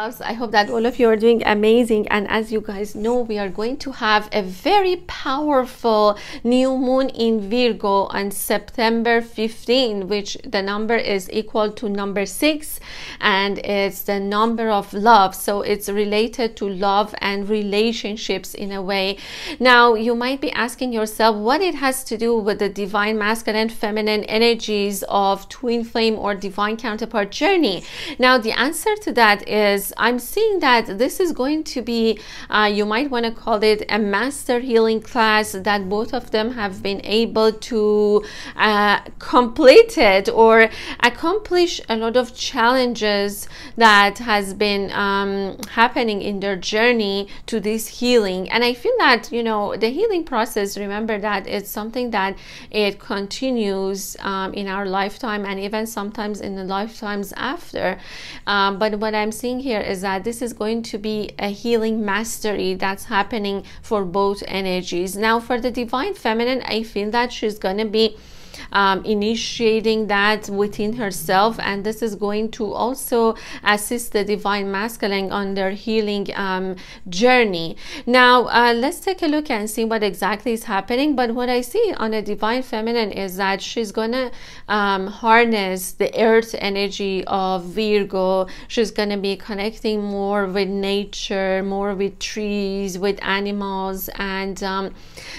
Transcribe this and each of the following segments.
loves, I hope that all of you are doing amazing. And as you guys know, we are going to have a very powerful new moon in Virgo on September 15, which the number is equal to number 6, and it's the number of love. So it's related to love and relationships in a way. Now you might be asking yourself what it has to do with the divine masculine feminine energies of twin flame or divine counterpart journey. Now the answer to that is, I'm seeing that this is going to be you might want to call it a master healing class that both of them have been able to complete it or accomplish a lot of challenges that has been happening in their journey to this healing. And I feel that, you know, the healing process, remember that it's something that it continues in our lifetime and even sometimes in the lifetimes after. But what I'm seeing here is that this is going to be a healing mastery that's happening for both energies. Now for the divine feminine, I feel that she's going to be initiating that within herself, and this is going to also assist the divine masculine on their healing journey. Now let's take a look and see what exactly is happening. But what I see on the divine feminine is that she's gonna harness the earth energy of Virgo. She's gonna be connecting more with nature, more with trees, with animals, and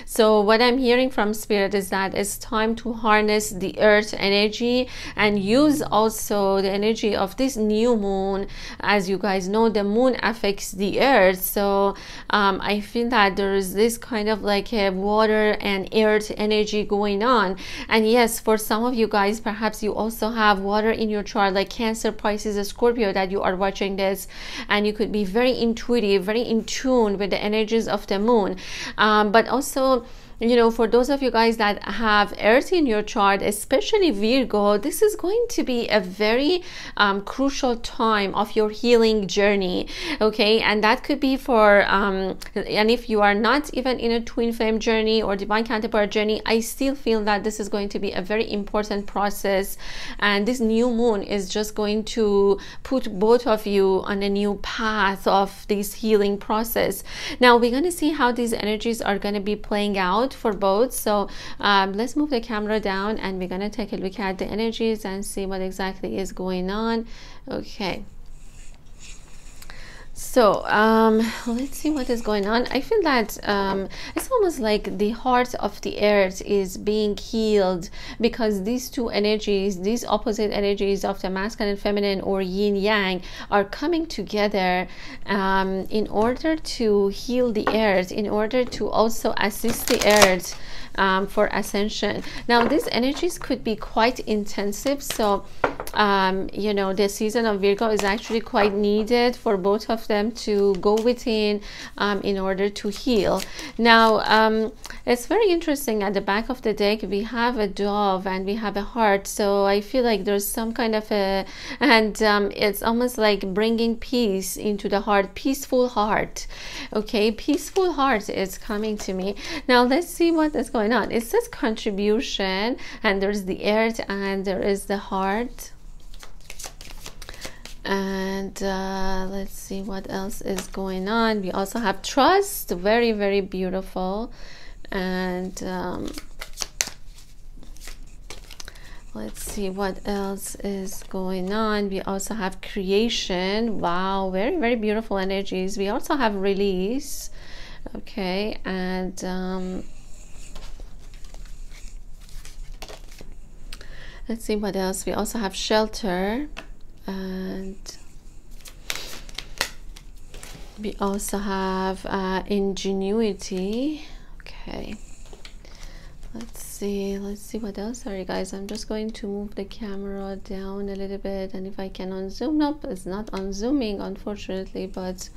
so what I'm hearing from spirit is that it's time to harness the earth energy and use also the energy of this new moon. As you guys know, the moon affects the earth, so I feel that there is this kind of like a water and earth energy going on. And yes, for some of you guys, perhaps you also have water in your chart, like Cancer, Pisces, Scorpio, that you are watching this, and you could be very intuitive, very in tune with the energies of the moon. But also, you know, for those of you guys that have earth in your chart, especially Virgo, this is going to be a very crucial time of your healing journey. Okay, and that could be for and if you are not even in a twin flame journey or divine counterpart journey, I still feel that this is going to be a very important process, and this new moon is just going to put both of you on a new path of this healing process. Now we're going to see how these energies are going to be playing out for both. So let's move the camera down and we're going to take a look at the energies and see what exactly is going on. Okay, so let's see what is going on. I feel that it's almost like the heart of the earth is being healed because these two energies, these opposite energies of the masculine and feminine or yin yang, are coming together in order to heal the earth, in order to also assist the earth for ascension. Now these energies could be quite intensive, so you know, the season of Virgo is actually quite needed for both of them to go within in order to heal. Now it's very interesting, at the back of the deck we have a dove and we have a heart, so I feel like there's some kind of a, and it's almost like bringing peace into the heart, peaceful heart. Okay, peaceful heart is coming to me. Now let's see what is going on. It says contribution, and there's the earth and there is the heart. And let's see what else is going on. We also have trust, very, very beautiful. And let's see what else is going on. We also have creation. Wow, very, very beautiful energies. We also have release. Okay, and let's see what else. We also have shelter, and we also have ingenuity. Okay, let's see what else. Sorry guys, I'm just going to move the camera down a little bit, and if I can unzoom. Nope, it's not unzooming unfortunately, but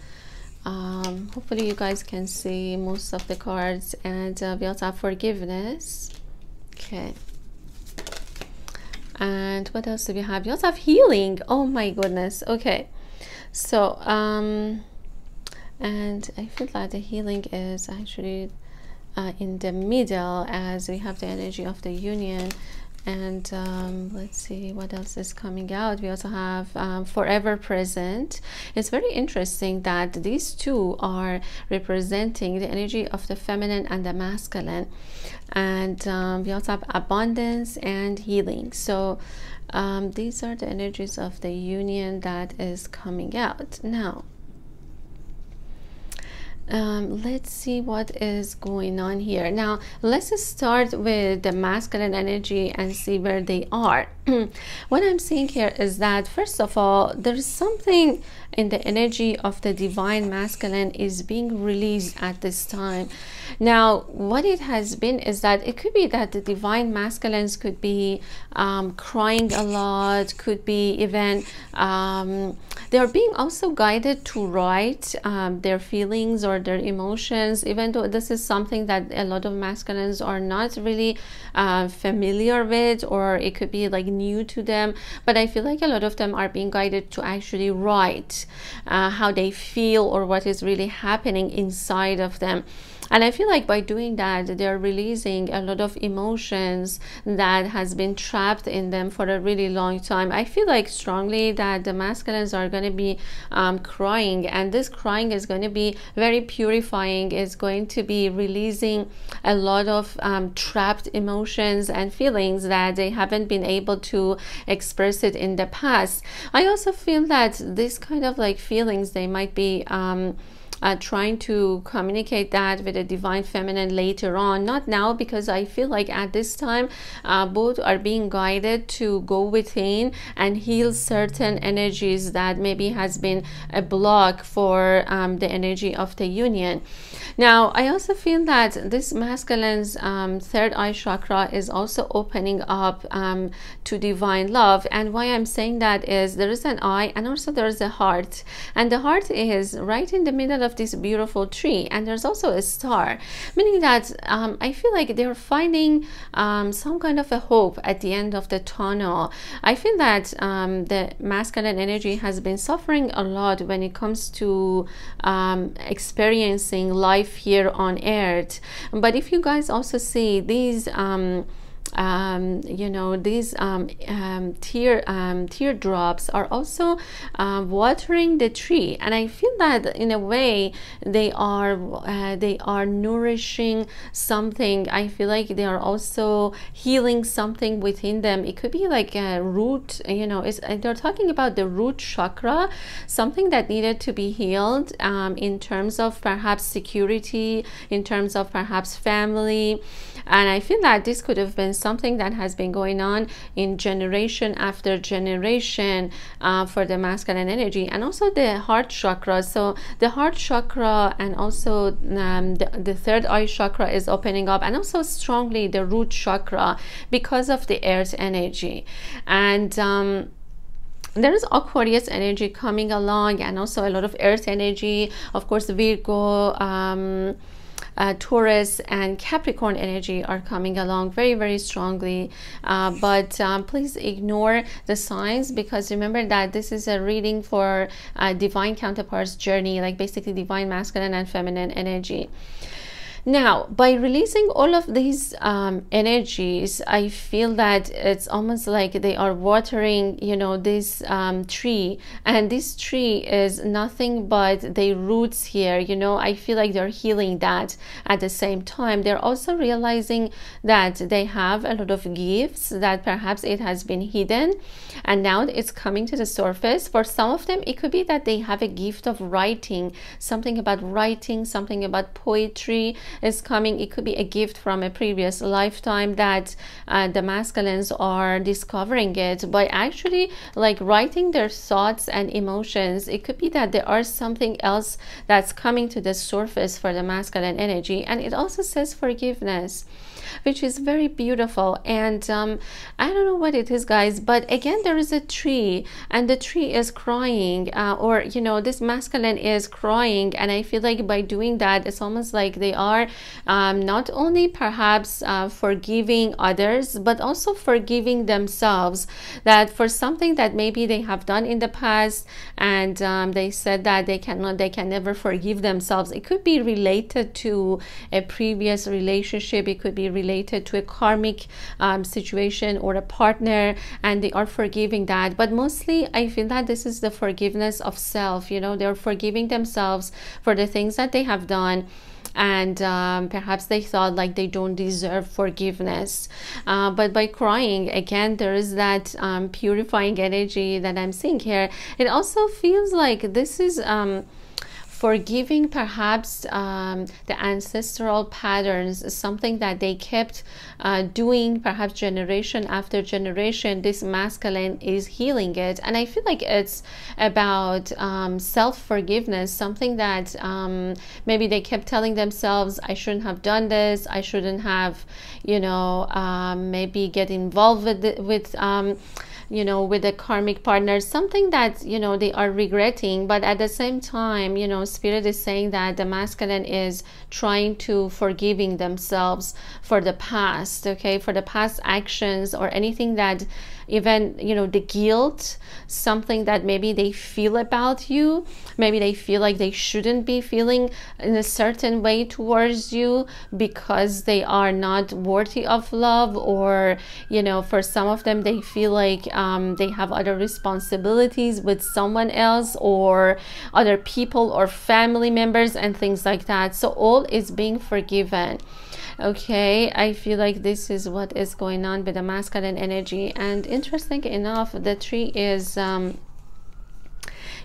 hopefully you guys can see most of the cards. And we also have forgiveness. Okay, and what else do we have? We also have healing. Oh my goodness. Okay, so and I feel that the healing is actually in the middle, as we have the energy of the union And let's see what else is coming out. We also have forever present. It's very interesting that these two are representing the energy of the feminine and the masculine. And we also have abundance and healing. So these are the energies of the union that is coming out now. Let's see what is going on here. Now let's start with the masculine energy and see where they are. What I'm seeing here is that, first of all, there's something in the energy of the divine masculine is being released at this time. Now what it has been is that it could be that the divine masculines could be crying a lot, could be even they are being also guided to write their feelings or their emotions, even though this is something that a lot of masculines are not really familiar with, or it could be like new to them. But I feel like a lot of them are being guided to actually write how they feel or what is really happening inside of them. And I feel like by doing that, they're releasing a lot of emotions that has been trapped in them for a really long time. I feel like strongly that the masculines are going to be crying, and this crying is going to be very purifying. It's going to be releasing a lot of trapped emotions and feelings that they haven't been able to express it in the past. I also feel that this kind of like feelings, they might be trying to communicate that with a divine feminine later on, not now, because I feel like at this time both are being guided to go within and heal certain energies that maybe has been a block for the energy of the union. Now I also feel that this masculine's third eye chakra is also opening up to divine love. And why I'm saying that is there is an eye and also there is a heart, and the heart is right in the middle of this beautiful tree, and there's also a star, meaning that I feel like they're finding some kind of a hope at the end of the tunnel. I feel that the masculine energy has been suffering a lot when it comes to experiencing life here on earth. But if you guys also see these you know, these teardrops are also watering the tree, and I feel that in a way they are nourishing something. I feel like they are also healing something within them. It could be like a root, you know, they're talking about the root chakra, something that needed to be healed in terms of perhaps security, in terms of perhaps family. And I feel that this could have been something that has been going on in generation after generation for the masculine energy. And also the heart chakra. So the heart chakra and also the third eye chakra is opening up, and also strongly the root chakra because of the earth energy. And there is Aquarius energy coming along, and also a lot of earth energy, of course Virgo, Taurus and Capricorn energy are coming along very, very strongly, but please ignore the signs, because remember that this is a reading for divine counterparts journey, like basically divine masculine and feminine energy. Now, by releasing all of these energies, I feel that it's almost like they are watering, you know, this tree, and this tree is nothing but the roots here. You know, I feel like they're healing that. At the same time, they're also realizing that they have a lot of gifts that perhaps it has been hidden, and now it's coming to the surface. For some of them, it could be that they have a gift of writing, something about writing, something about poetry is coming. It could be a gift from a previous lifetime that the masculines are discovering it by actually like writing their thoughts and emotions. It could be that there are something else that's coming to the surface for the masculine energy. And it also says forgiveness, which is very beautiful. And I don't know what it is, guys, but again, there is a tree, and the tree is crying, or you know, this masculine is crying, and I feel like by doing that, it's almost like they are are not only perhaps forgiving others, but also forgiving themselves, that for something that maybe they have done in the past, and they said that they can never forgive themselves. It could be related to a previous relationship, it could be related to a karmic situation or a partner, and they are forgiving that. But mostly I feel that this is the forgiveness of self. You know, they're forgiving themselves for the things that they have done, and perhaps they thought like they don't deserve forgiveness, but by crying, again, there is that purifying energy that I'm seeing here. It also feels like this is forgiving perhaps the ancestral patterns, something that they kept doing perhaps generation after generation. This masculine is healing it, and I feel like it's about self-forgiveness, something that maybe they kept telling themselves, I shouldn't have done this, I shouldn't have, you know, maybe get involved with you know, with a karmic partner, something that, you know, they are regretting. But at the same time, you know, spirit is saying that the masculine is trying to forgiving themselves for the past, okay, for the past actions or anything that, even, you know, the guilt, something that maybe they feel about you, maybe they feel like they shouldn't be feeling in a certain way towards you because they are not worthy of love, or, you know, for some of them they feel like they have other responsibilities with someone else or other people or family members and things like that. So all is being forgiven. Okay, I feel like this is what is going on with the masculine energy. And interesting enough, the tree is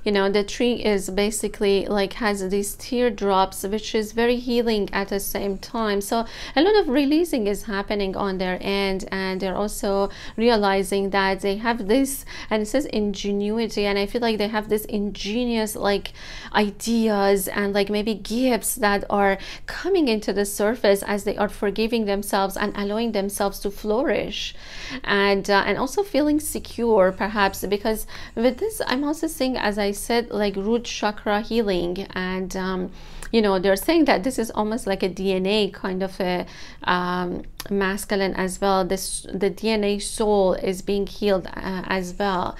you know, the tree is basically like has these teardrops, which is very healing at the same time. So a lot of releasing is happening on their end, and they're also realizing that they have this, and it says ingenuity, and I feel like they have this ingenious like ideas and like maybe gifts that are coming into the surface as they are forgiving themselves and allowing themselves to flourish, and also feeling secure perhaps, because with this I'm also seeing, as I said, like root chakra healing, and you know, they're saying that this is almost like a DNA kind of a masculine as well. The DNA soul is being healed as well.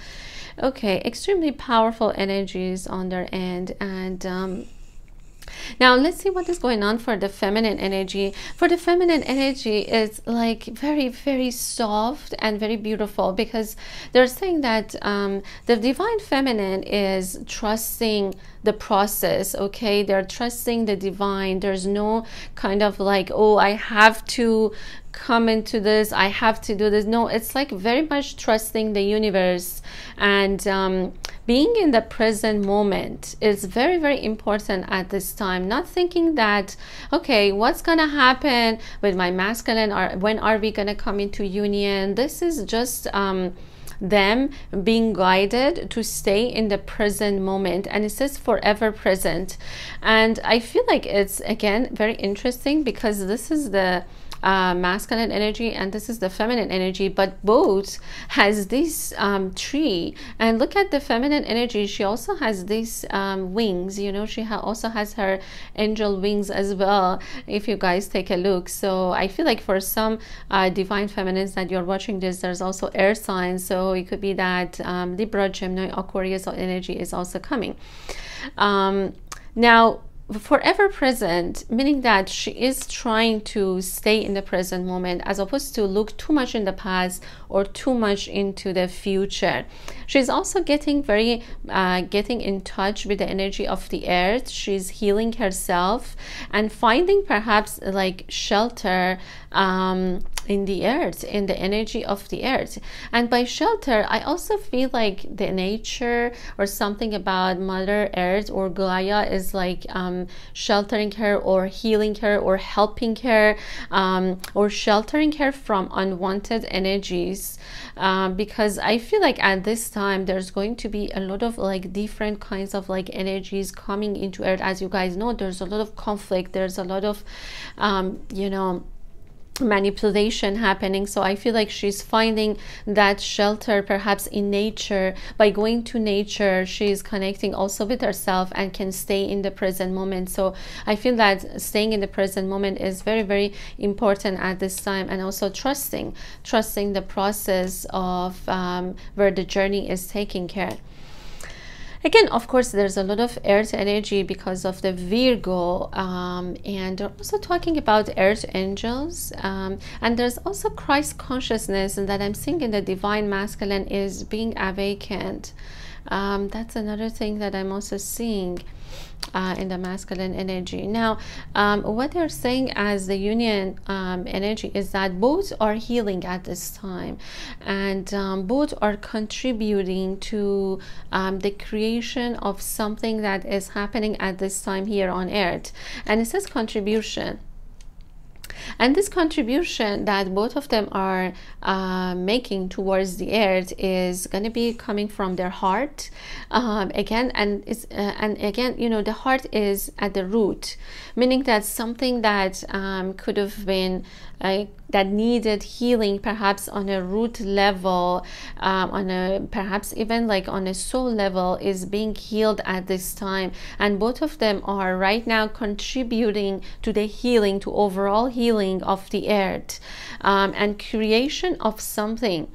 Okay, extremely powerful energies on their end. And now let's see what is going on for the feminine energy. For the feminine energy, it's like very, very soft and very beautiful, because they're saying that the divine feminine is trusting the process. Okay, they're trusting the divine. There's no kind of like, oh, I have to come into this, I have to do this. No, it's like very much trusting the universe, and being in the present moment is very, very important at this time. Not thinking that, okay, what's gonna happen with my masculine, or when are we gonna come into union. This is just them being guided to stay in the present moment, and it says forever present. And I feel like it's again very interesting, because this is the masculine energy and this is the feminine energy, but both has this tree. And look at the feminine energy, she also has these wings, you know, she also has her angel wings as well, if you guys take a look. So I feel like for some divine feminines that you're watching this, there's also air signs, so it could be that Libra, Gemini, Aquarius energy is also coming. Now forever present, meaning that she is trying to stay in the present moment as opposed to look too much in the past or too much into the future. She's also getting very getting in touch with the energy of the earth. She's healing herself and finding perhaps like shelter in the earth, in the energy of the earth. And by shelter, I also feel like the nature or something about Mother Earth or Gaia is like sheltering her or healing her or helping her or sheltering her from unwanted energies, because I feel like at this time there's going to be a lot of like different kinds of like energies coming into earth. As you guys know, there's a lot of conflict, there's a lot of you know, manipulation happening. So I feel like she's finding that shelter perhaps in nature. By going to nature, she's connecting also with herself and can stay in the present moment. So I feel that staying in the present moment is very, very important at this time, and also trusting the process of where the journey is taking care. Again, of course, there's a lot of earth energy because of the Virgo, and they're also talking about earth angels, and there's also Christ consciousness, and that I'm seeing in the divine masculine is being awakened. That's another thing that I'm also seeing in the masculine energy. Now, what they're saying as the union energy is that both are healing at this time, and both are contributing to the creation of something that is happening at this time here on earth. And it says contribution. And this contribution that both of them are making towards the earth is going to be coming from their heart, again, and again, you know, the heart is at the root, meaning that something that could have been that needed healing, perhaps on a root level, on a perhaps even like on a soul level, is being healed at this time. And both of them are right now contributing to the healing, to overall healing of the earth, and creation of something.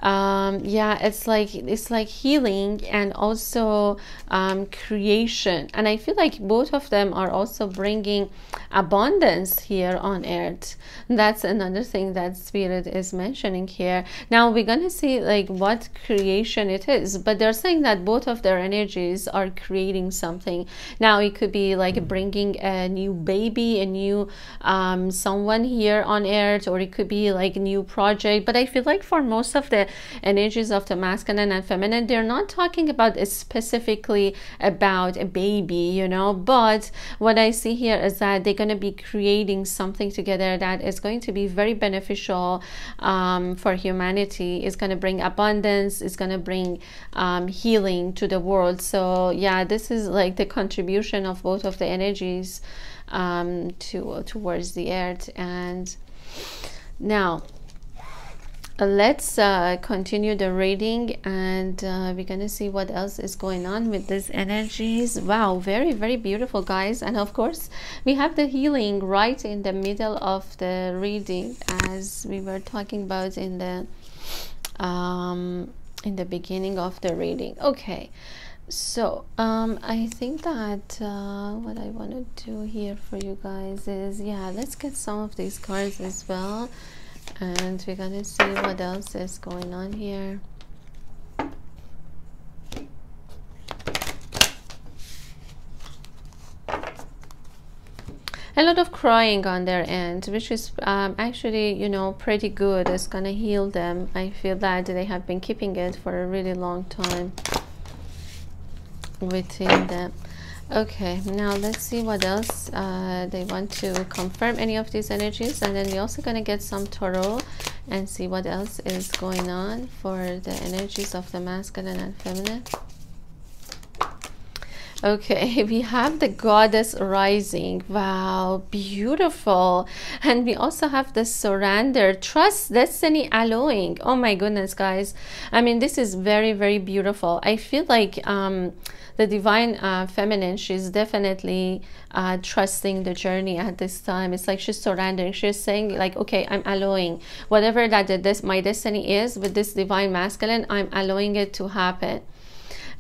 Yeah, it's like healing and also creation. And I feel like both of them are also bringing abundance here on earth. That's another thing that Spirit is mentioning here. Now we're gonna see like what creation it is, but they're saying that both of their energies are creating something. Now it could be like bringing a new baby, a new someone here on earth, or it could be like a new project. But I feel like for most of the energies of the masculine and feminine, they're not talking about specifically about a baby, you know, but what I see here is that they're going to be creating something together that is going to be very beneficial for humanity. It's going to bring abundance, it's going to bring healing to the world. So yeah, this is like the contribution of both of the energies towards the earth. And now let's continue the reading, and we're gonna see what else is going on with these energies. Wow, very, very beautiful, guys. And of course we have the healing right in the middle of the reading, as we were talking about in the beginning of the reading. Okay, so I think that what I want to do here for you guys is, yeah, let's get some of these cards as well, and we're gonna see what else is going on here. A lot of crying on their end, which is actually, you know, pretty good. It's gonna heal them. I feel that they have been keeping it for a really long time within them. Okay, now let's see what else they want to confirm, any of these energies, and then we're also going to get some tarot and see what else is going on for the energies of the masculine and feminine. Okay, we have the Goddess rising. Wow, beautiful. And we also have the surrender, trust, destiny, allowing. Oh my goodness, guys. I mean, this is very, very beautiful. I feel like the divine feminine, she's definitely trusting the journey at this time. It's like she's surrendering. She's saying like, okay, I'm allowing whatever that my destiny is with this divine masculine, I'm allowing it to happen.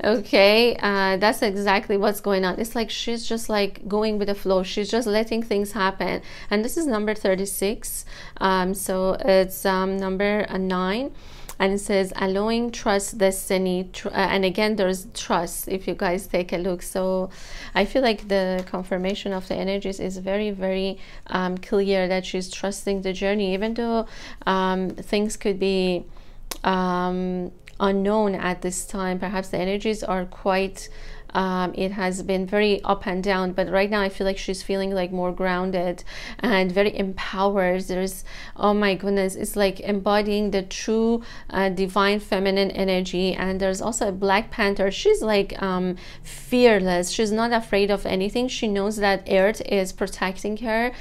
Okay, that's exactly what's going on. It's like she's just like going with the flow. She's just letting things happen. And this is number 36. So it's number 9. And it says allowing, trust, destiny, and again there's trust, if you guys take a look. So I feel like the confirmation of the energies is very, very clear that she's trusting the journey, even though things could be unknown at this time. Perhaps the energies are quite It has been very up and down, but right now I feel like she's feeling like more grounded and very empowered. There's, oh my goodness, it's like embodying the true divine feminine energy. And there's also a Black Panther. She's like fearless. She's not afraid of anything. She knows that Earth is protecting her.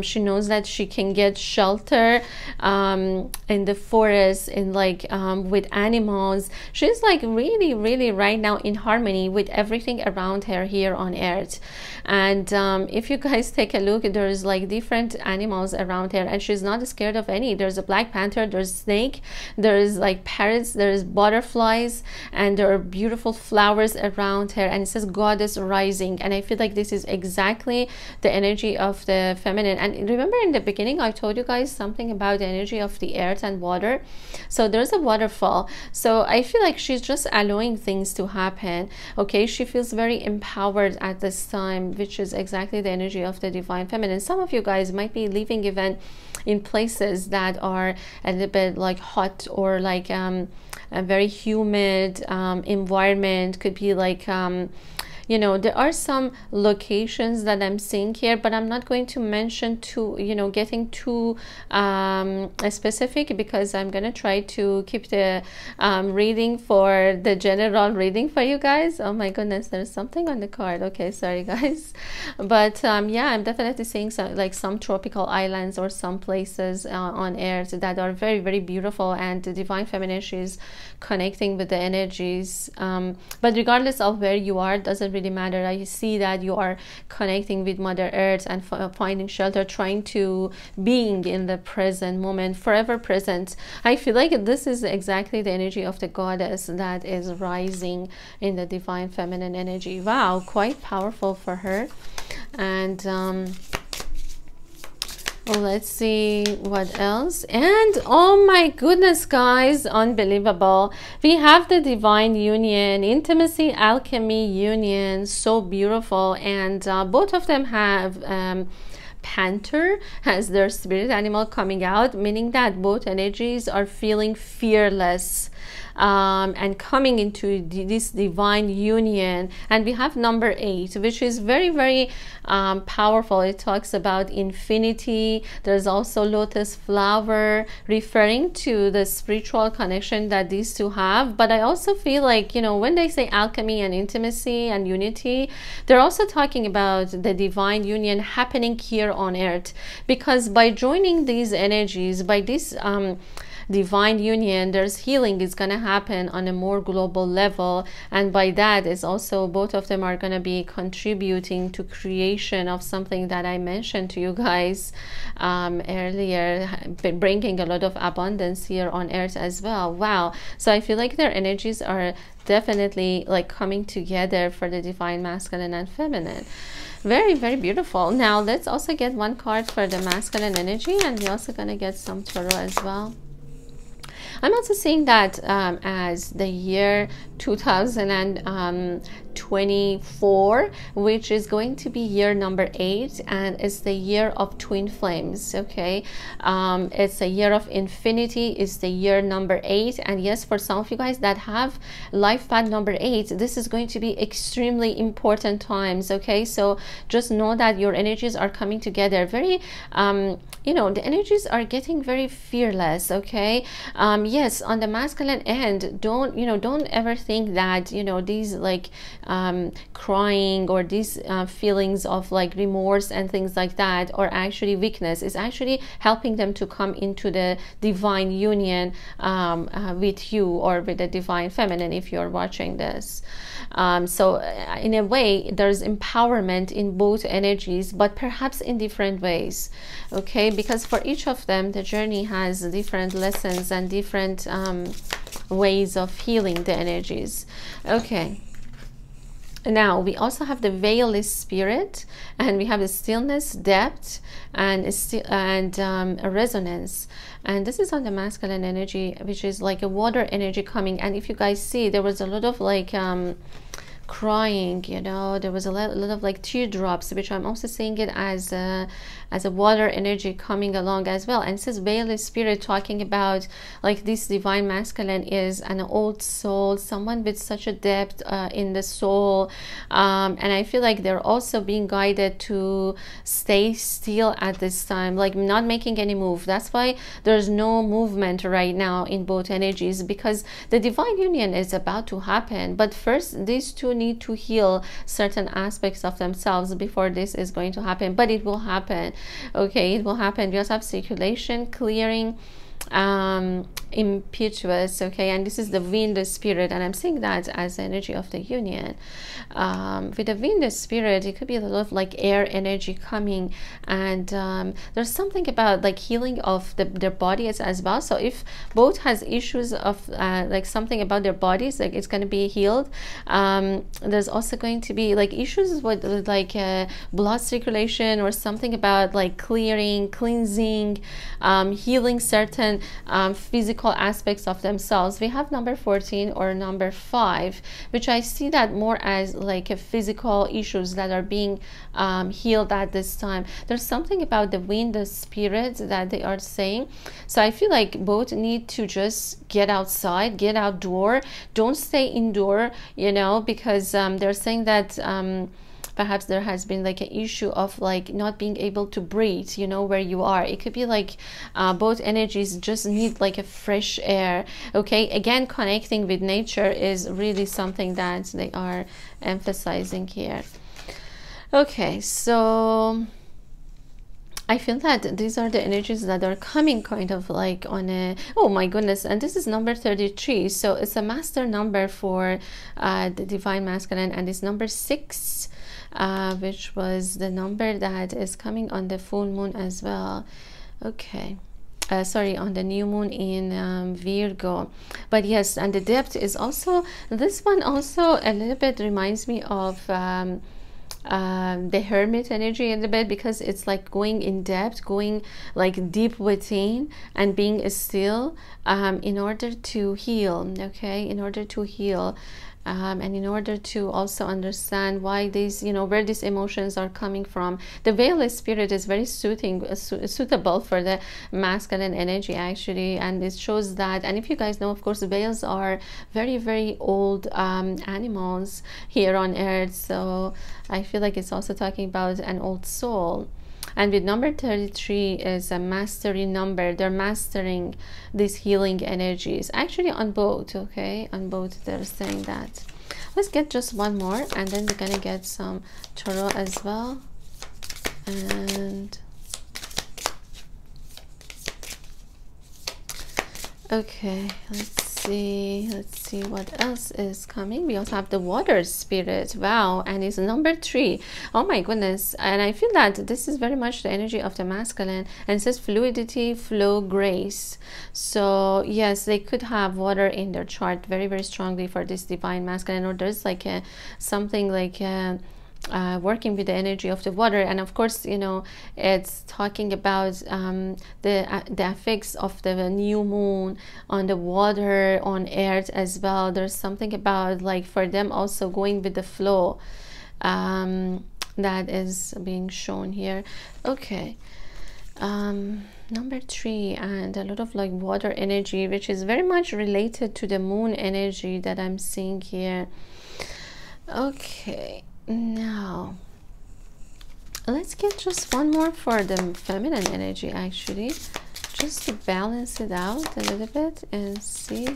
She knows that she can get shelter in the forest, in like with animals. She's like really right now in harmony with everything around her here on Earth. And if you guys take a look, there's like different animals around her, and she's not scared of any. There's a Black Panther, there's snake, there's like parrots, there's butterflies, and there are beautiful flowers around her. And it says Goddess Rising, and I feel like this is exactly the energy of the feminine. And remember in the beginning I told you guys something about the energy of the earth and water. So there's a waterfall. So I feel like she's just allowing things to happen. Okay, she feels very empowered at this time, which is exactly the energy of the divine feminine. Some of you guys might be living even in places that are a little bit like hot, or like a very humid environment. Could be like you know, there are some locations that I'm seeing here, but I'm not going to mention too, you know, getting too specific, because I'm going to try to keep the reading for the general reading for you guys. Oh my goodness, there's something on the card. Okay, sorry guys. But yeah, I'm definitely seeing some, like some tropical islands or some places on Earth that are very beautiful, and the divine feminine, she's connecting with the energies. But regardless of where you are, doesn't really matter. I see that you are connecting with Mother Earth and finding shelter, trying to being in the present moment, forever present. I feel like this is exactly the energy of the goddess that is rising in the divine feminine energy. Wow, quite powerful for her. And let's see what else. And oh my goodness guys, unbelievable, we have the divine union, intimacy, alchemy, union. So beautiful. And both of them have Panther as their spirit animal coming out, meaning that both energies are feeling fearless and coming into this divine union. And we have number 8, which is very powerful. It talks about infinity. There's also lotus flower, referring to the spiritual connection that these two have. But I also feel like, you know, when they say alchemy and intimacy and unity, they're also talking about the divine union happening here on Earth, because by joining these energies, by this divine union, there's healing is going to happen on a more global level. And by that is also both of them are going to be contributing to creation of something that I mentioned to you guys earlier, bringing a lot of abundance here on Earth as well. Wow. So I feel like their energies are definitely like coming together for the divine masculine and feminine. Very beautiful. Now let's also get one card for the masculine energy, and we're also going to get some tarot as well. I'm also seeing that as the year 2024, which is going to be year number 8, and it's the year of twin flames. Okay, it's a year of infinity, it's the year number 8. And yes, for some of you guys that have life path number 8, this is going to be extremely important times. Okay, so just know that your energies are coming together very you know, the energies are getting very fearless. Okay, yes, on the masculine end, don't ever think that, you know, these like crying or these feelings of like remorse and things like that are actually weakness. Is actually helping them to come into the divine union with you, or with the divine feminine if you're watching this. So in a way, there's empowerment in both energies, but perhaps in different ways. Okay, because for each of them, the journey has different lessons and different ways of healing the energies. Okay, now we also have the veilless spirit, and we have the stillness, depth, and a resonance. And this is on the masculine energy, which is like a water energy coming. And if you guys see, there was a lot of like crying, you know, there was a lot of like teardrops, which I'm also seeing it as as a water energy coming along as well. And it says veil spirit, talking about like this divine masculine is an old soul, someone with such a depth in the soul, and I feel like they're also being guided to stay still at this time, like not making any move. That's why there's no movement right now in both energies, because the divine union is about to happen, but first these two need to heal certain aspects of themselves before this is going to happen. But it will happen. Okay, it will happen. We also have circulation, clearing, impetuous. Okay, and this is the wind spirit, and I'm seeing that as the energy of the union. With the wind spirit, it could be a lot of like air energy coming, and there's something about like healing of their bodies as well. So if both has issues of like something about their bodies, like it's going to be healed. There's also going to be like issues with like blood circulation, or something about like clearing, cleansing, healing certain physical aspects of themselves. We have number 14 or number 5, which I see that more as like a physical issues that are being healed at this time. There's something about the wind, the spirit that they are saying. So I feel like both need to just get outside, get outdoor, don't stay indoor, you know, because they're saying that perhaps there has been like an issue of like not being able to breathe, you know, where you are. It could be like both energies just need like a fresh air. Okay, again, connecting with nature is really something that they are emphasizing here. Okay, so I feel that these are the energies that are coming kind of like on a, oh my goodness, and this is number 33. So it's a master number for the divine masculine, and it's number 6, which was the number that is coming on the full moon as well. Okay. Sorry, on the new moon in Virgo. But yes, and the depth is also, this one also a little bit reminds me of the hermit energy a little bit, because it's like going in depth, going like deep within and being still in order to heal. Okay, in order to heal. And in order to also understand why these, you know, where these emotions are coming from. The veil spirit is very suitable for the masculine energy actually, and it shows that. And if you guys know, of course, veils are very, very old animals here on earth, so I feel like it's also talking about an old soul. And with number 33 is a mastery number. They're mastering these healing energies actually on both. Okay, on both they're saying that. Let's get just one more, and then we're gonna get some tarot as well. And okay, let's see what else is coming. We also have the water spirit. Wow, and it's number 3. Oh my goodness. And I feel that this is very much the energy of the masculine, and it says fluidity, flow, grace. So yes, they could have water in their chart very, very strongly for this divine masculine, or there's like a something like working with the energy of the water. And of course, you know, it's talking about the effects of the new moon on the water, on earth as well. There's something about like for them also going with the flow that is being shown here. Okay, number 3, and a lot of like water energy, which is very much related to the moon energy that I'm seeing here. Okay, now let's get just one more for the feminine energy actually, just to balance it out a little bit and see,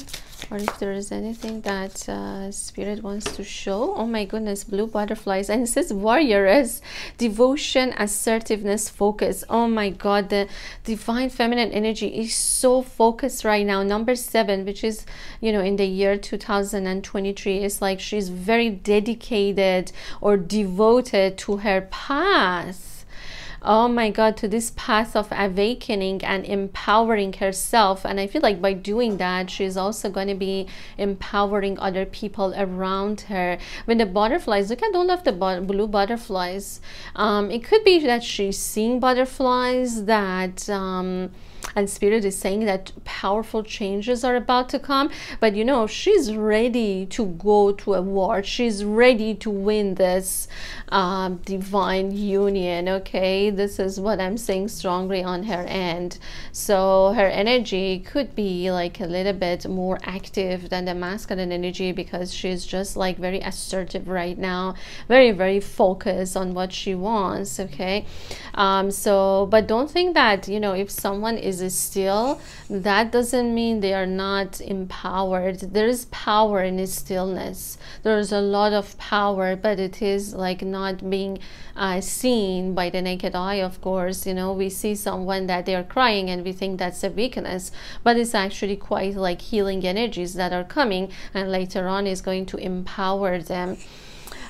or if there is anything that spirit wants to show. Oh my goodness, blue butterflies, and it says warrioress, devotion, assertiveness, focus. Oh my god, the divine feminine energy is so focused right now. Number 7, which is, you know, in the year 2023, is like she's very dedicated or devoted to her path. Oh my god, to this path of awakening and empowering herself. And I feel like by doing that, she's also going to be empowering other people around her. When the butterflies, look at all of the blue butterflies, it could be that she's seeing butterflies that and Spirit is saying that powerful changes are about to come. But you know, she's ready to go to a war. She's ready to win this divine union. Okay, this is what I'm saying strongly on her end. So her energy could be like a little bit more active than the masculine energy, because she's just like very assertive right now, very, very focused on what she wants. Okay, so but don't think that, you know, if someone is still, that doesn't mean they are not empowered. There is power in stillness. There's a lot of power, but it is like not being seen by the naked eye. Of course, you know, we see someone that they are crying and we think that's a weakness, but it's actually quite like healing energies that are coming, and later on is going to empower them.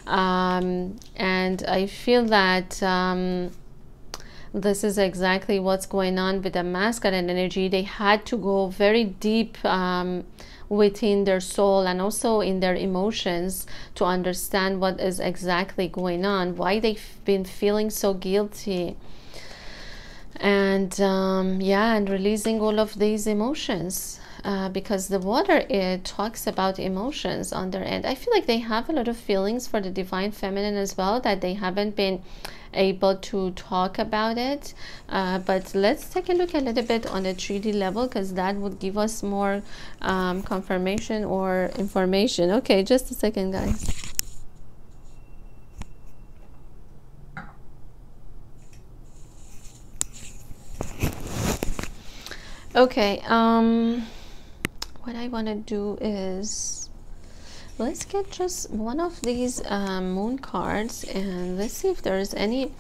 And I feel that this is exactly what's going on with the masculine energy. They had to go very deep within their soul and also in their emotions to understand what is exactly going on, why they've been feeling so guilty, and yeah, and releasing all of these emotions. Because the water, it talks about emotions on their end. I feel like they have a lot of feelings for the divine feminine as well, that they haven't been able to talk about it. But let's take a look a little bit on the 3D level, because that would give us more confirmation or information. Okay, just a second, guys. Okay, what I want to do is, let's get just one of these moon cards, and let's see if there's any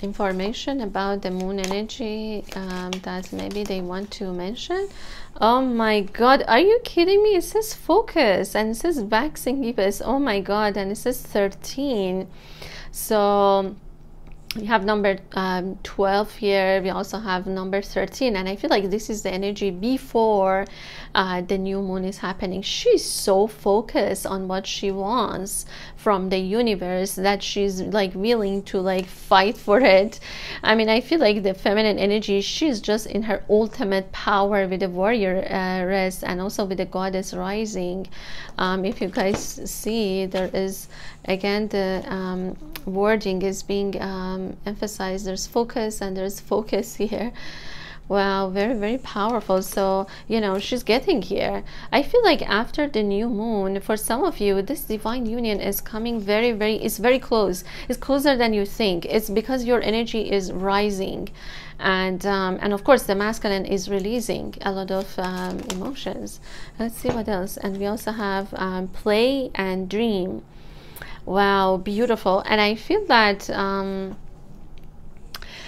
information about the moon energy that maybe they want to mention. Oh my god, are you kidding me? It says focus, and it says waxing gibbous. Oh my god, and it says 13. So we have number 12 here. We also have number 13, and I feel like this is the energy before the new moon is happening. She's so focused on what she wants from the universe that she's like willing to like fight for it. I mean, I feel like the feminine energy, she's just in her ultimate power with the warrioress and also with the goddess rising. If you guys see, there is again the wording is being emphasized. There's focus, and there's focus here. Wow, very, very powerful. So, you know, she's getting here. I feel like after the new moon, for some of you, this divine union is coming very, it's very close. It's closer than you think. It's because your energy is rising. And of course, the masculine is releasing a lot of emotions. Let's see what else. And we also have play and dream. Wow, beautiful. And I feel that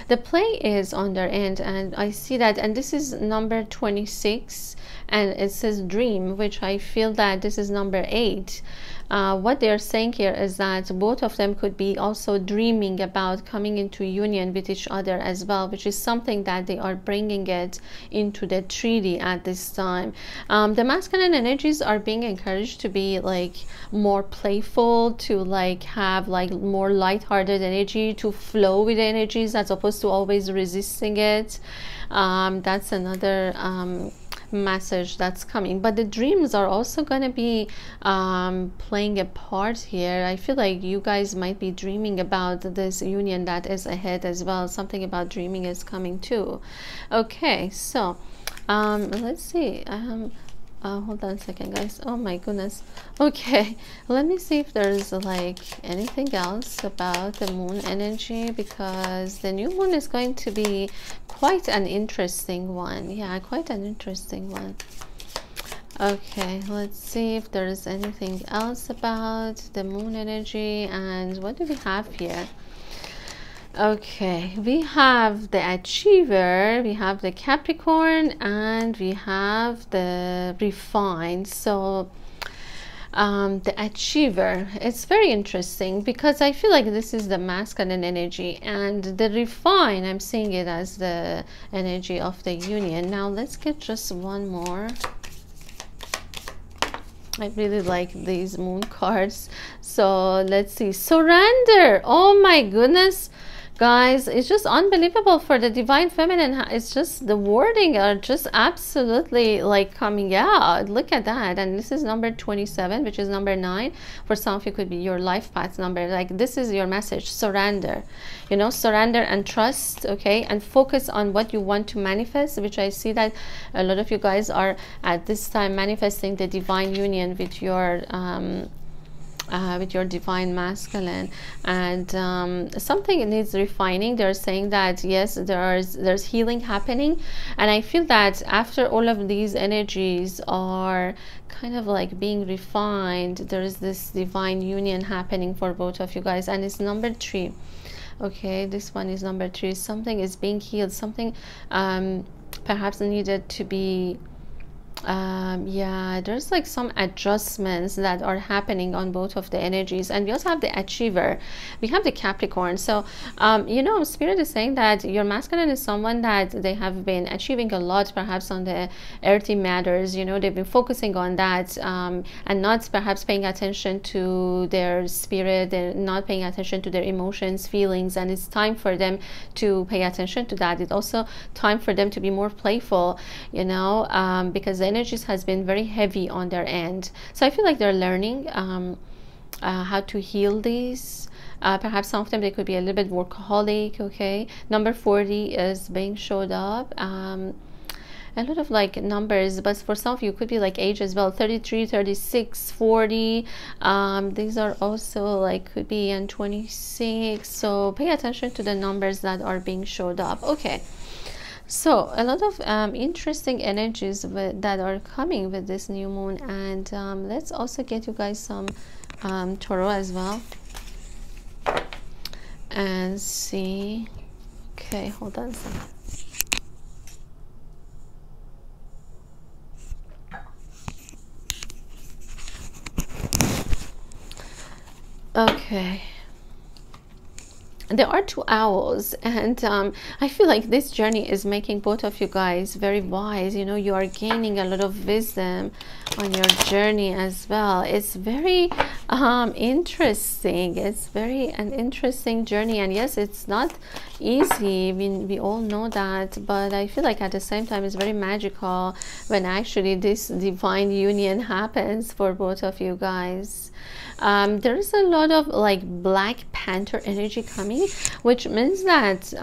the play is on their end, and I see that, and this is number 26, and it says dream, which I feel that this is number 8. What they're saying here is that both of them could be also dreaming about coming into union with each other as well, which is something that they are bringing it into the 3D at this time. The masculine energies are being encouraged to be like more playful, to like have like more light-hearted energy, to flow with the energies as opposed to always resisting it. That's another message that's coming. But the dreams are also going to be playing a part here. I feel like you guys might be dreaming about this union that is ahead as well. Something about dreaming is coming too. Okay, so let's see. Hold on a second, guys. Oh my goodness. Okay, let me see if there's like anything else about the moon energy, because the new moon is going to be quite an interesting one. Yeah, quite an interesting one. Okay, let's see if there's anything else about the moon energy. And what do we have here? Okay, we have the achiever, we have the Capricorn, and we have the refined. So the achiever, it's very interesting because I feel like this is the masculine energy, and the refined, I'm seeing it as the energy of the union. Now let's get just one more. I really like these moon cards. So let's see. Surrender. Oh my goodness. Guys, it's just unbelievable for the divine feminine. It's just the wording are just absolutely like coming out. Look at that. And this is number 27, which is number 9. For some of you could be your life path number. Like, this is your message: surrender, you know, surrender and trust. Okay, and focus on what you want to manifest, which I see that a lot of you guys are at this time manifesting the divine union with your divine masculine. And something needs refining. They're saying that yes, there's healing happening, and I feel that after all of these energies are kind of like being refined, there is this divine union happening for both of you guys. And it's number 3. Okay, this one is number 3. Something is being healed. Something perhaps needed to be yeah, there's like some adjustments that are happening on both of the energies. And we also have the achiever, we have the Capricorn. So you know, Spirit is saying that your masculine is someone that they have been achieving a lot, perhaps on the earthy matters. You know, they've been focusing on that and not perhaps paying attention to their spirit. They're not paying attention to their emotions, feelings, and it's time for them to pay attention to that. It's also time for them to be more playful, you know, because the energies has been very heavy on their end. So I feel like they're learning how to heal these. Perhaps some of them, they could be a little bit workaholic. Okay, number 40 is being showed up. A lot of like numbers, but for some of you could be like age as well: 33, 36, 40. These are also like could be in 26. So pay attention to the numbers that are being showed up. Okay, so a lot of interesting energies that are coming with this new moon. And let's also get you guys some tarot as well and see. Okay, hold on a second. Okay, there are 2 owls, and I feel like this journey is making both of you guys very wise. You know, you are gaining a lot of wisdom on your journey as well. It's very interesting. It's very an interesting journey, and yes, it's not easy. We all know that, but I feel like at the same time it's very magical when actually this divine union happens for both of you guys. There is a lot of like Black Panther energy coming, which means that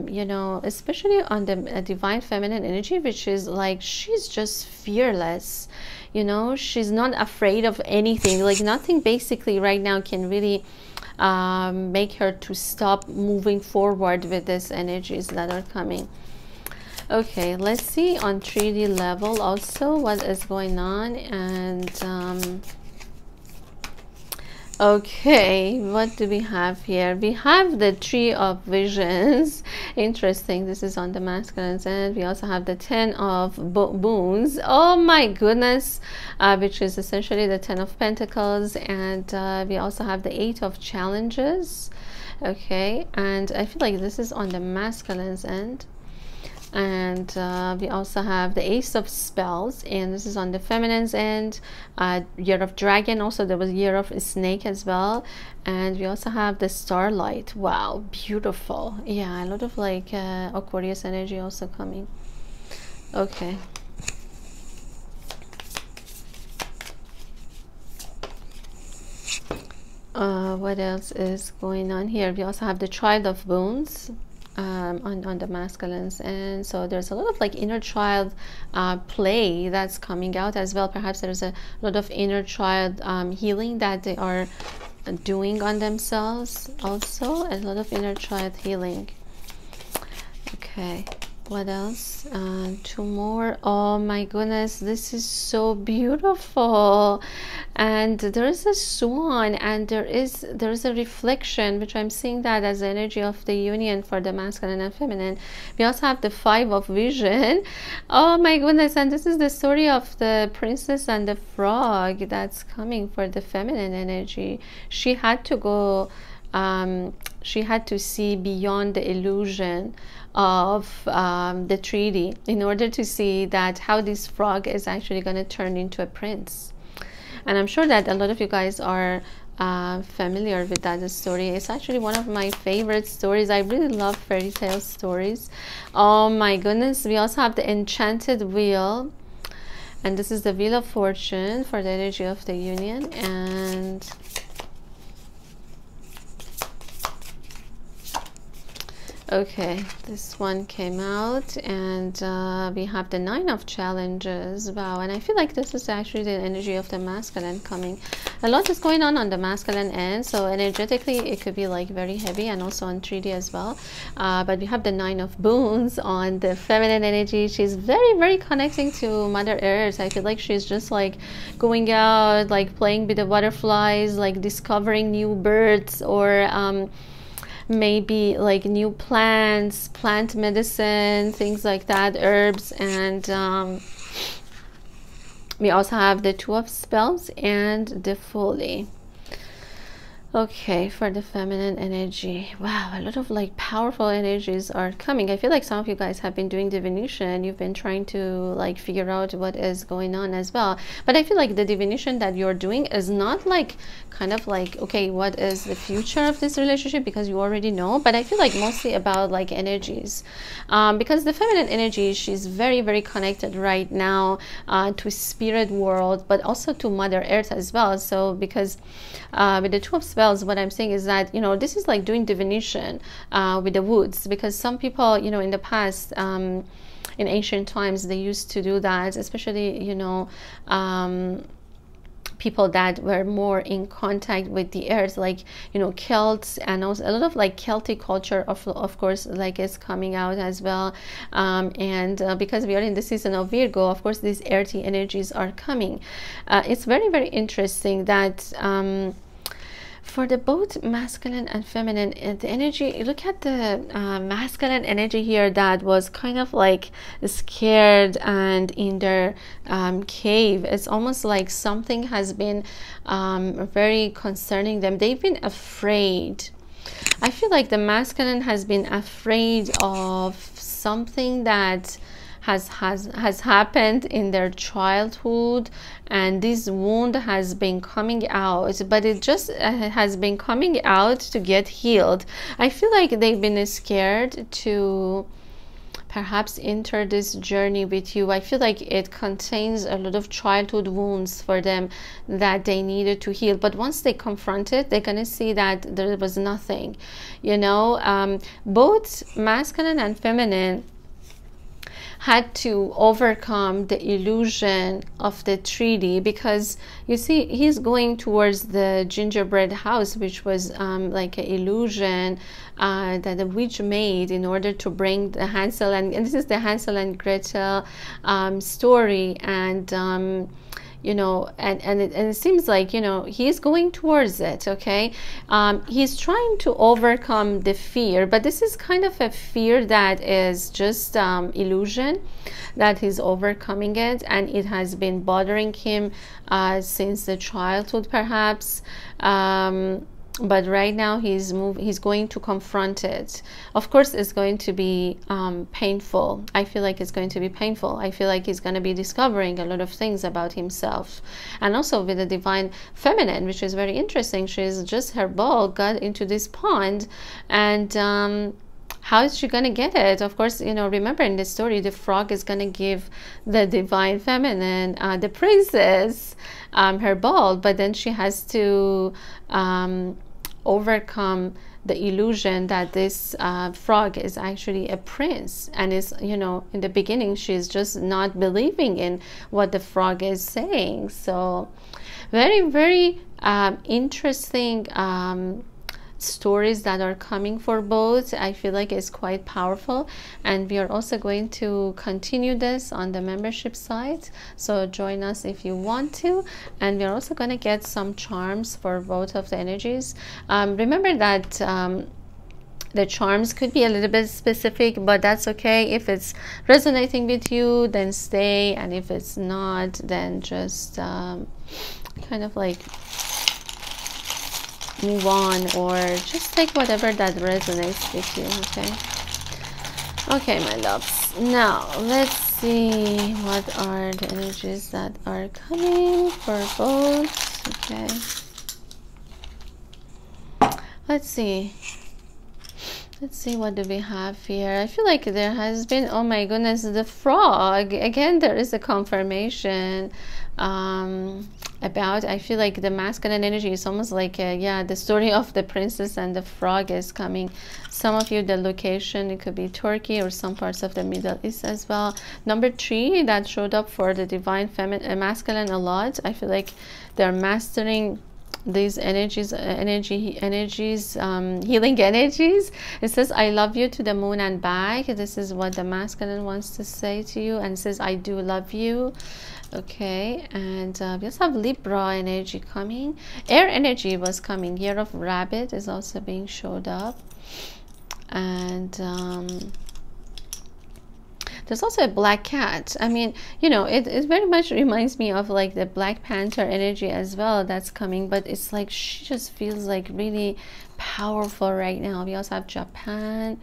you know, especially on the divine feminine energy, which is like she's just fearless. You know, she's not afraid of anything. Like nothing basically right now can really make her to stop moving forward with these energies that are coming. Okay, let's see on 3D level also what is going on. And okay, what do we have here? We have the Tree of Visions. Interesting. This is on the masculine's end. We also have the 10 of Boons. Oh my goodness. Which is essentially the 10 of Pentacles. And we also have the 8 of Challenges. Okay, and I feel like this is on the masculine's end. And we also have the Ace of Spells, and this is on the feminine's end. Year of Dragon, also there was Year of Snake as well. And we also have the Starlight. Wow, beautiful. Yeah, a lot of like Aquarius energy also coming. Okay, what else is going on here? We also have the Child of Bones on the masculines, and so there's a lot of like inner child play that's coming out as well. Perhaps there's a lot of inner child healing that they are doing on themselves. Also a lot of inner child healing. Okay, what else? 2 more. Oh my goodness, this is so beautiful. And there is a swan, and there is a reflection, which I'm seeing that as the energy of the union for the masculine and feminine. We also have the 5 of Vision. Oh my goodness, and this is the story of the princess and the frog that's coming for the feminine energy. She had to go she had to see beyond the illusion of the treaty in order to see that how this frog is actually going to turn into a prince. And I'm sure that a lot of you guys are familiar with that story. It's actually one of my favorite stories. I really love fairy tale stories. Oh my goodness. We also have the Enchanted Wheel, and this is the Wheel of Fortune for the energy of the union. And okay, this one came out, and we have the Nine of Challenges. Wow, and I feel like this is actually the energy of the masculine coming. A lot is going on the masculine end, so energetically it could be like very heavy, and also on 3D as well. But we have the Nine of Boons on the feminine energy. She's very, very connecting to Mother Earth. I feel like she's just like going out, like playing with the butterflies, like discovering new birds, or maybe like new plants, plant medicine, things like that, herbs. And we also have the Two of Spells and the Folly. Okay, for the feminine energy, wow, a lot of like powerful energies are coming. I feel like some of you guys have been doing divination. You've been trying to like figure out what is going on as well. But I feel like the divination that you're doing is not like kind of like, okay, what is the future of this relationship, because you already know. But I feel like mostly about like energies, because the feminine energy, she's very, very connected right now to spirit world, but also to Mother Earth as well. So because with the Two of Spells, what I'm saying is that, you know, this is like doing divination with the woods, because some people, you know, in the past, in ancient times, they used to do that, especially, you know, people that were more in contact with the earth, like, you know, Celts, and also a lot of like Celtic culture of course like is coming out as well. And because we are in the season of Virgo, of course these earthy energies are coming. It's very, very interesting that for the both masculine and feminine, the energy, look at the masculine energy here that was kind of like scared and in their cave. It's almost like something has been very concerning them. They've been afraid. I feel like the masculine has been afraid of something that has happened in their childhood, and this wound has been coming out, but it just has been coming out to get healed. I feel like they've been scared to perhaps enter this journey with you. I feel like it contains a lot of childhood wounds for them that they needed to heal, but once they confront it, they're gonna see that there was nothing, you know. Both masculine and feminine had to overcome the illusion of the 3D, because you see he's going towards the gingerbread house, which was like an illusion that the witch made in order to bring the Hansel and this is the Hansel and Gretel story. And you know, and it seems like, you know, he's going towards it. Okay, he's trying to overcome the fear, but this is kind of a fear that is just illusion, that he's overcoming it, and it has been bothering him since the childhood perhaps. But right now he's going to confront it. Of course it's going to be painful. I feel like it's going to be painful. I feel like he's going to be discovering a lot of things about himself. And also with the divine feminine, which is very interesting, she's just, her ball got into this pond, and how is she going to get it? Of course, you know, remember in the story, the frog is going to give the divine feminine, the princess, her ball, but then she has to overcome the illusion that this frog is actually a prince, and is, you know, in the beginning she's just not believing in what the frog is saying. So very, very interesting stories that are coming for both. I feel like it's quite powerful, and we are also going to continue this on the membership site, so join us if you want to. And we're also going to get some charms for both of the energies. Remember that the charms could be a little bit specific, but that's okay. If it's resonating with you, then stay, and if it's not, then just kind of like move on, or just take whatever that resonates with you. Okay, my loves, now let's see what are the energies that are coming for both. Okay, let's see. Let's see, what do we have here? I feel like there has been, oh my goodness, the frog. Again, there is a confirmation about, I feel like the masculine energy is almost like, yeah, the story of the princess and the frog is coming. Some of you, the location, it could be Turkey or some parts of the Middle East as well. Number 3, that showed up for the divine feminine, masculine a lot. I feel like they're mastering these energies, healing energies. It says, I love you to the moon and back. This is what the masculine wants to say to you, and says, I do love you. Okay, and we also have Libra energy coming. Air energy was coming. Year of rabbit is also being showed up, and there's also a black cat. I mean, you know, it very much reminds me of like the Black Panther energy as well that's coming, but it's like she just feels like really powerful right now. We also have Japan.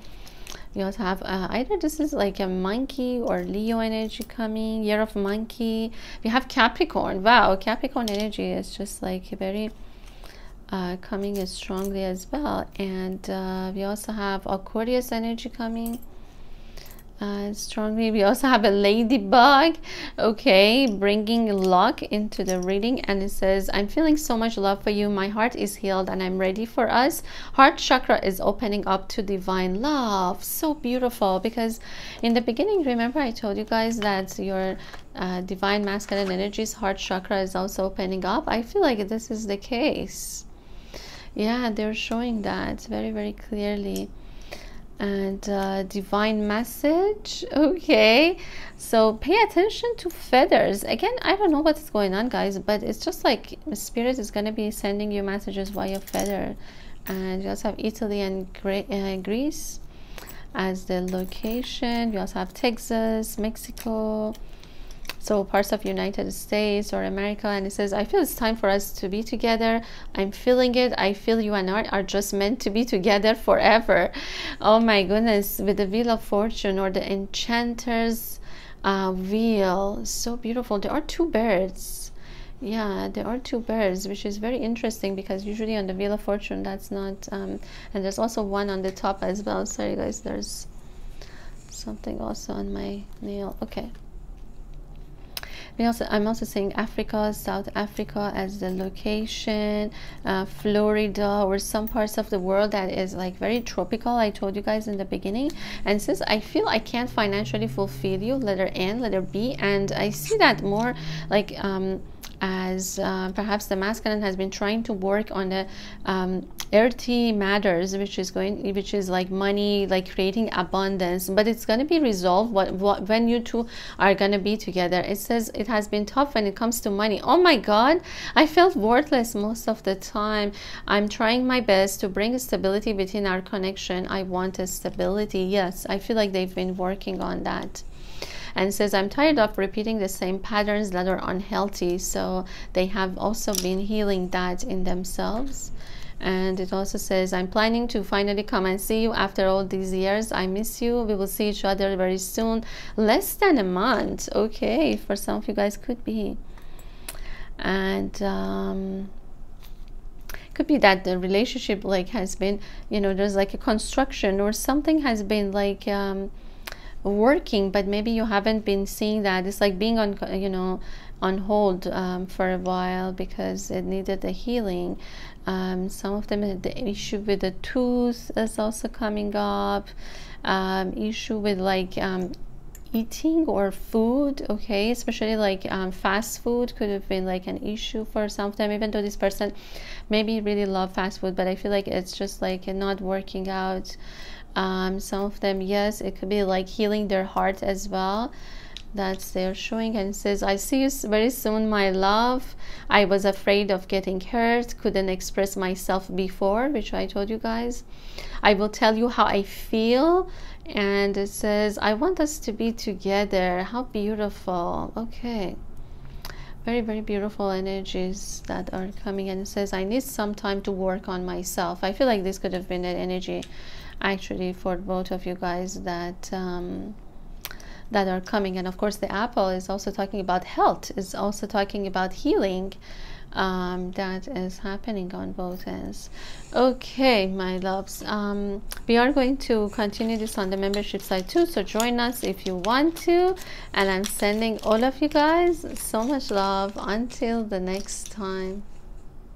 We also have either this is like a monkey or Leo energy coming, year of monkey. We have Capricorn. Wow, Capricorn energy is just like very coming strongly as well. And we also have Aquarius energy coming strongly. We also have a ladybug, okay, bringing luck into the reading, and it says, I'm feeling so much love for you. My heart is healed and I'm ready for us. Heart chakra is opening up to divine love. So beautiful, because in the beginning, remember I told you guys that your divine masculine energies, heart chakra is also opening up. I feel like this is the case. Yeah, they're showing that very, very clearly. And divine message, okay, so pay attention to feathers. Again, I don't know what's going on, guys, but it's just like spirit is going to be sending you messages via feather. And you also have Italy and Greece as the location. You also have Texas, Mexico, so parts of United States or America. And it says, I feel it's time for us to be together. I'm feeling it. I feel you and I are just meant to be together forever. Oh my goodness, with the Wheel of Fortune or the Enchanter's wheel, so beautiful. There are 2 birds. Yeah, there are 2 birds, which is very interesting, because usually on the Wheel of Fortune that's not and there's also one on the top as well. Sorry guys, there's something also on my nail. Okay, I'm also saying Africa, South Africa as the location, Florida, or some parts of the world that is like very tropical. I told you guys in the beginning. And since I feel I can't financially fulfill you, letter N, letter B, and I see that more like as perhaps the masculine has been trying to work on the earthy matters, which is like money, like creating abundance, but it's going to be resolved when you two are going to be together. It says it has been tough when it comes to money. Oh my god, I felt worthless most of the time. I'm trying my best to bring stability within our connection. I want a stability. Yes, I feel like they've been working on that. And says, I'm tired of repeating the same patterns that are unhealthy. So they have also been healing that in themselves. And it also says, I'm planning to finally come and see you after all these years. I miss you. We will see each other very soon. Less than a month. Okay, for some of you guys could be. And could be that the relationship like has been, you know, there's like a construction or something has been like working, but maybe you haven't been seeing that. It's like being on, you know, on hold for a while because it needed the healing. Some of them had the issue with the tooth is also coming up, issue with like eating or food, okay, especially like fast food could have been like an issue for some of them, even though this person maybe really love fast food, but I feel like it's just like not working out. Some of them, yes, it could be like healing their heart as well. That's they're showing. And says, I see you very soon, my love. I was afraid of getting hurt, couldn't express myself before, which I told you guys. I will tell you how I feel. And it says, I want us to be together. How beautiful. Okay, very, very beautiful energies that are coming. And it says, I need some time to work on myself. I feel like this could have been an energy actually for both of you guys that that are coming. And of course the apple is also talking about health, is also talking about healing. that is happening on both ends. Okay, my loves, we are going to continue this on the membership side too, so join us if you want to, and I'm sending all of you guys so much love until the next time.